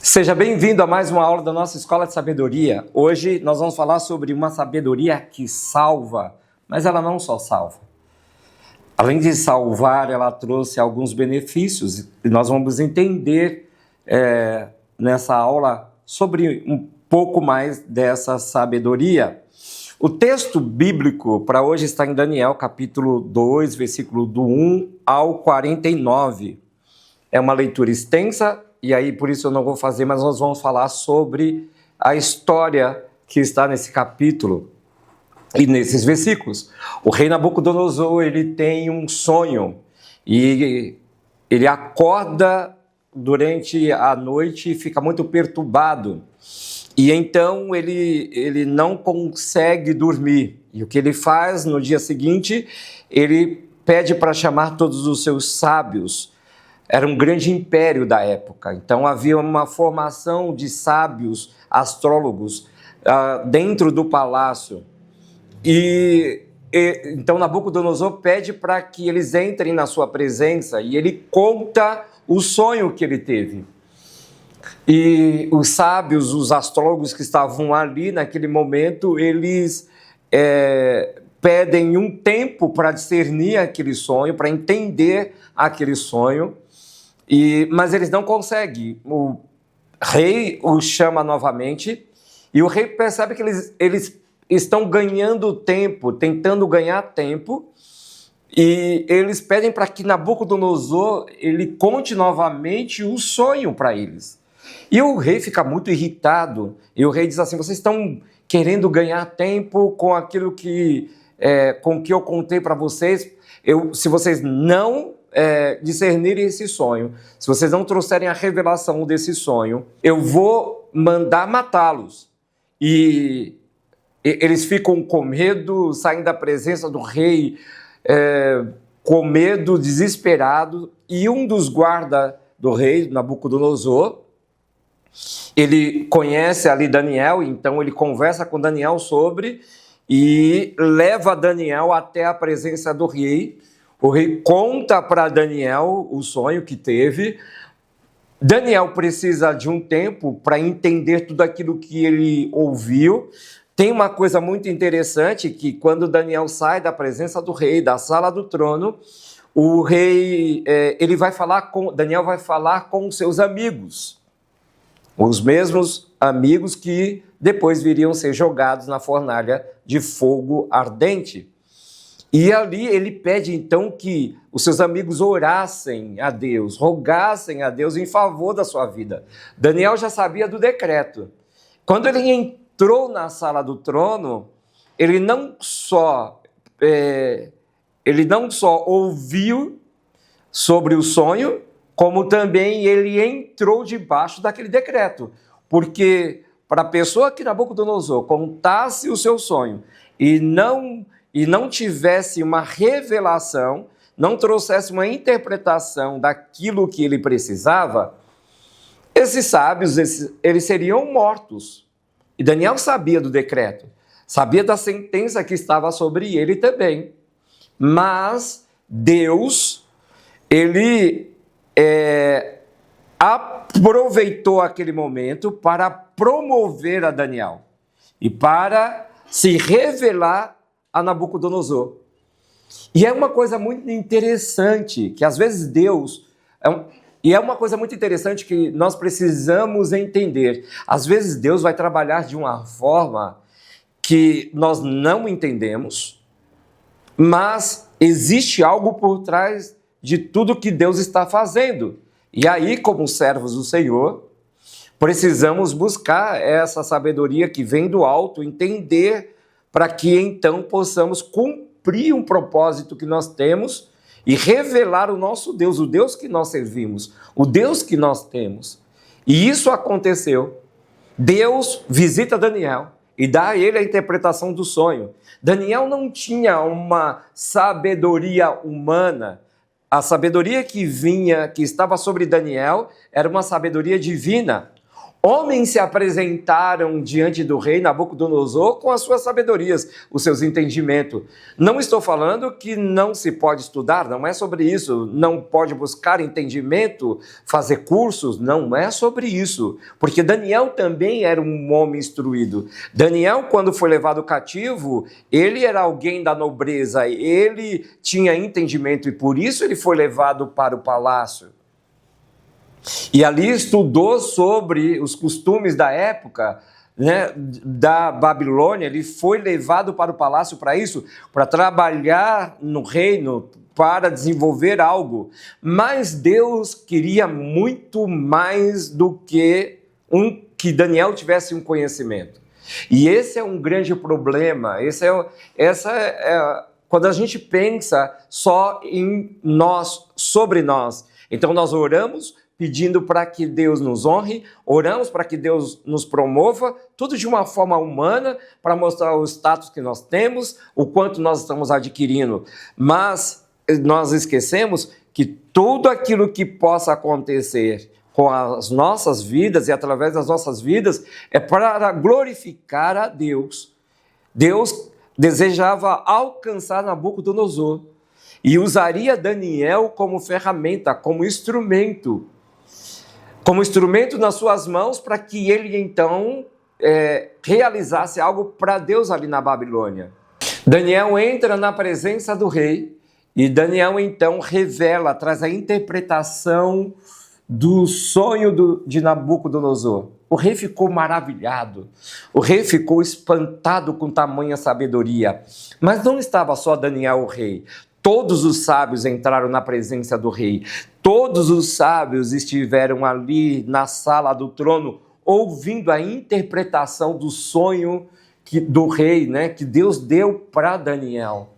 Seja bem-vindo a mais uma aula da nossa Escola de Sabedoria. Hoje nós vamos falar sobre uma sabedoria que salva, mas ela não só salva. Além de salvar, ela trouxe alguns benefícios e nós vamos entender nessa aula sobre um pouco mais dessa sabedoria. O texto bíblico para hoje está em Daniel, capítulo 2, versículo do 1 ao 49. É uma leitura extensa, e aí por isso eu não vou fazer, mas nós vamos falar sobre a história que está nesse capítulo e nesses versículos. O rei Nabucodonosor, ele tem um sonho e ele acorda durante a noite e fica muito perturbado. E então ele não consegue dormir. E o que ele faz no dia seguinte, ele pede para chamar todos os seus sábios. Era um grande império da época, então havia uma formação de sábios, astrólogos, dentro do palácio. Então Nabucodonosor pede para que eles entrem na sua presença e ele conta o sonho que ele teve. E os sábios, os astrólogos que estavam ali naquele momento, eles pedem um tempo para discernir aquele sonho, para entender aquele sonho. Mas eles não conseguem. O rei os chama novamente e o rei percebe que eles estão ganhando tempo, tentando ganhar tempo, e eles pedem para que Nabucodonosor ele conte novamente o sonho para eles. E o rei fica muito irritado e o rei diz assim: vocês estão querendo ganhar tempo com aquilo com que eu contei para vocês. Se vocês não discernirem esse sonho, se vocês não trouxerem a revelação desse sonho, eu vou mandar matá-los. E eles ficam com medo, saem da presença do rei com medo, desesperado, e um dos guardas do rei, Nabucodonosor, ele conhece ali Daniel, então ele conversa com Daniel e leva Daniel até a presença do rei. O rei conta para Daniel o sonho que teve. Daniel precisa de um tempo para entender tudo aquilo que ele ouviu. Tem uma coisa muito interessante, que quando Daniel sai da presença do rei, da sala do trono, o rei, Daniel vai falar com seus amigos, os mesmos amigos que depois viriam ser jogados na fornalha de fogo ardente. E ali ele pede então que os seus amigos orassem a Deus, rogassem a Deus em favor da sua vida. Daniel já sabia do decreto. Quando ele entrou na sala do trono, ele não só ouviu sobre o sonho, como também ele entrou debaixo daquele decreto. Porque para a pessoa que Nabucodonosor contasse o seu sonho e não tivesse uma revelação, não trouxesse uma interpretação daquilo que ele precisava, esses sábios, eles seriam mortos. E Daniel sabia do decreto, sabia da sentença que estava sobre ele também. Mas Deus, ele aproveitou aquele momento para promover a Daniel e para se revelar a Nabucodonosor. E é uma coisa muito interessante, que às vezes Deus... E é uma coisa muito interessante que nós precisamos entender. Às vezes Deus vai trabalhar de uma forma que nós não entendemos, mas existe algo por trás de tudo que Deus está fazendo. E aí, como servos do Senhor, precisamos buscar essa sabedoria que vem do alto, entender, para que então possamos cumprir um propósito que nós temos e revelar o nosso Deus, o Deus que nós servimos, o Deus que nós temos. E isso aconteceu. Deus visita Daniel e dá a ele a interpretação do sonho. Daniel não tinha uma sabedoria humana. A sabedoria que estava sobre Daniel, era uma sabedoria divina. Homens se apresentaram diante do rei Nabucodonosor com as suas sabedorias, os seus entendimentos. Não estou falando que não se pode estudar, não é sobre isso. Não pode buscar entendimento, fazer cursos, não é sobre isso. Porque Daniel também era um homem instruído. Daniel, quando foi levado cativo, ele era alguém da nobreza, ele tinha entendimento e por isso ele foi levado para o palácio. E ali estudou sobre os costumes da época, né, da Babilônia. Ele foi levado para o palácio para isso, para trabalhar no reino, para desenvolver algo. Mas Deus queria muito mais do que Daniel tivesse um conhecimento. E esse é um grande problema. Quando a gente pensa só em nós, sobre nós. Então nós oramos pedindo para que Deus nos honre, oramos para que Deus nos promova, tudo de uma forma humana, para mostrar o status que nós temos, o quanto nós estamos adquirindo. Mas nós esquecemos que tudo aquilo que possa acontecer com as nossas vidas e através das nossas vidas é para glorificar a Deus. Deus desejava alcançar Nabucodonosor e usaria Daniel como ferramenta, como instrumento nas suas mãos, para que ele então realizasse algo para Deus ali na Babilônia. Daniel entra na presença do rei e Daniel então revela, traz a interpretação do sonho de Nabucodonosor. O rei ficou maravilhado, o rei ficou espantado com tamanha sabedoria. Mas não estava só Daniel o rei. Todos os sábios entraram na presença do rei. Todos os sábios estiveram ali na sala do trono, ouvindo a interpretação do sonho do rei, né, que Deus deu para Daniel.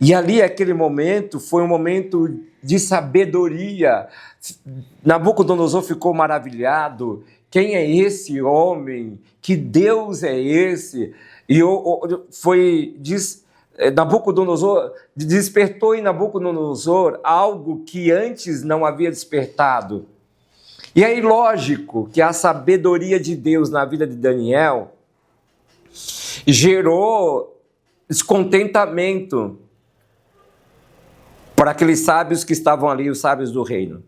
E ali, aquele momento, foi um momento de sabedoria. Nabucodonosor ficou maravilhado. Quem é esse homem? Que Deus é esse? E Nabucodonosor despertou em Nabucodonosor algo que antes não havia despertado. E é lógico que a sabedoria de Deus na vida de Daniel gerou descontentamento para aqueles sábios que estavam ali, os sábios do reino.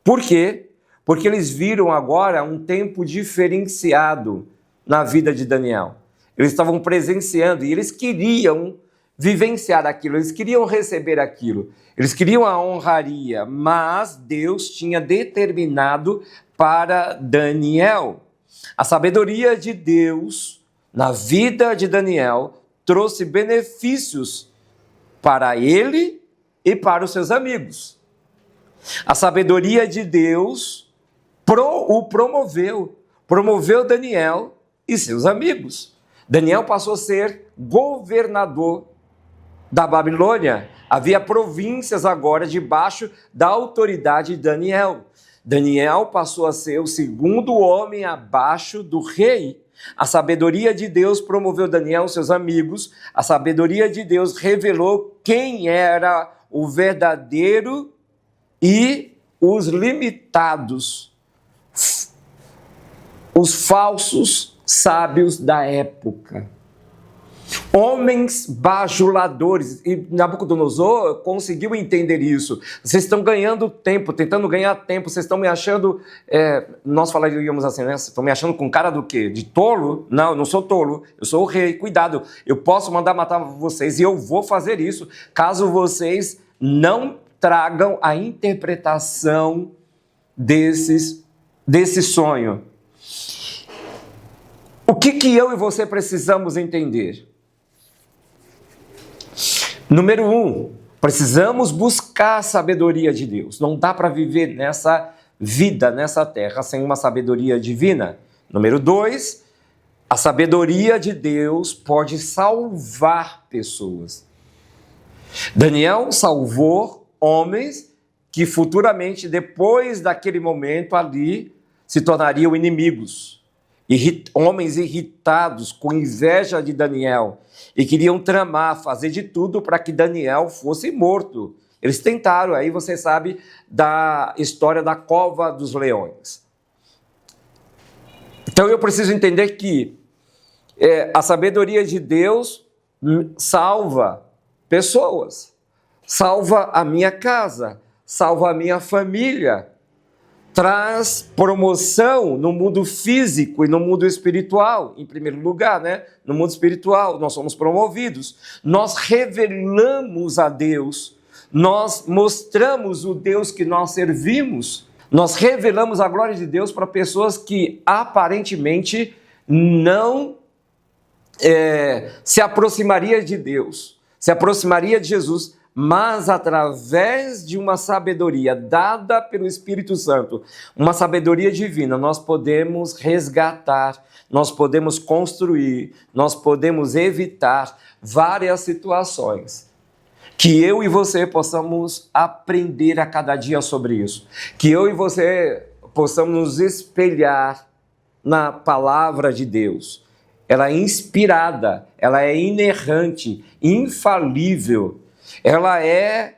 Por quê? Porque eles viram agora um tempo diferenciado na vida de Daniel. Eles estavam presenciando e eles queriam vivenciar aquilo, eles queriam receber aquilo, eles queriam a honraria, mas Deus tinha determinado para Daniel. A sabedoria de Deus na vida de Daniel trouxe benefícios para ele e para os seus amigos. A sabedoria de Deus o promoveu Daniel e seus amigos. Daniel passou a ser governador da Babilônia. Havia províncias agora debaixo da autoridade de Daniel. Daniel passou a ser o segundo homem abaixo do rei. A sabedoria de Deus promoveu Daniel e seus amigos. A sabedoria de Deus revelou quem era o verdadeiro e os limitados, os falsos sábios da época. Homens bajuladores, e Nabucodonosor conseguiu entender isso. Vocês estão ganhando tempo, tentando ganhar tempo, vocês estão me achando, nós falaríamos assim, né? Estão me achando com cara do quê? De tolo? Não, eu não sou tolo, eu sou o rei, cuidado, eu posso mandar matar vocês e eu vou fazer isso, caso vocês não tragam a interpretação desse sonho. O que eu e você precisamos entender? Número 1, precisamos buscar a sabedoria de Deus. Não dá para viver nessa vida, nessa terra, sem uma sabedoria divina. Número 2, a sabedoria de Deus pode salvar pessoas. Daniel salvou homens que futuramente, depois daquele momento ali, se tornariam inimigos. Homens irritados, com inveja de Daniel, e queriam tramar, fazer de tudo para que Daniel fosse morto. Eles tentaram, aí você sabe da história da cova dos leões. Então eu preciso entender que a sabedoria de Deus salva pessoas, salva a minha casa, salva a minha família, traz promoção no mundo físico e no mundo espiritual, em primeiro lugar, né? No mundo espiritual, nós somos promovidos, nós revelamos a Deus, nós mostramos o Deus que nós servimos, nós revelamos a glória de Deus para pessoas que aparentemente não se aproximaria de Deus, se aproximaria de Jesus, mas através de uma sabedoria dada pelo Espírito Santo, uma sabedoria divina, nós podemos resgatar, nós podemos construir, nós podemos evitar várias situações. Que eu e você possamos aprender a cada dia sobre isso. Que eu e você possamos nos espelhar na palavra de Deus. Ela é inspirada, ela é inerrante, infalível. Ela é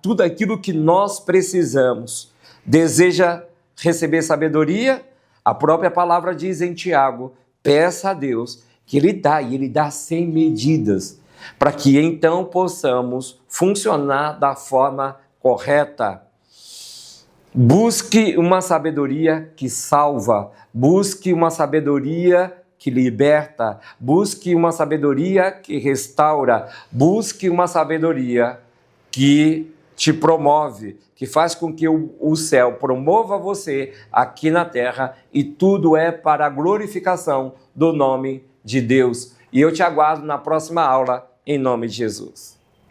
tudo aquilo que nós precisamos. Deseja receber sabedoria? A própria palavra diz em Tiago, peça a Deus que Ele dá, e Ele dá sem medidas, para que então possamos funcionar da forma correta. Busque uma sabedoria que salva, busque uma sabedoria que liberta, busque uma sabedoria que restaura, busque uma sabedoria que te promove, que faz com que o céu promova você aqui na terra, e tudo é para a glorificação do nome de Deus. E eu te aguardo na próxima aula, em nome de Jesus.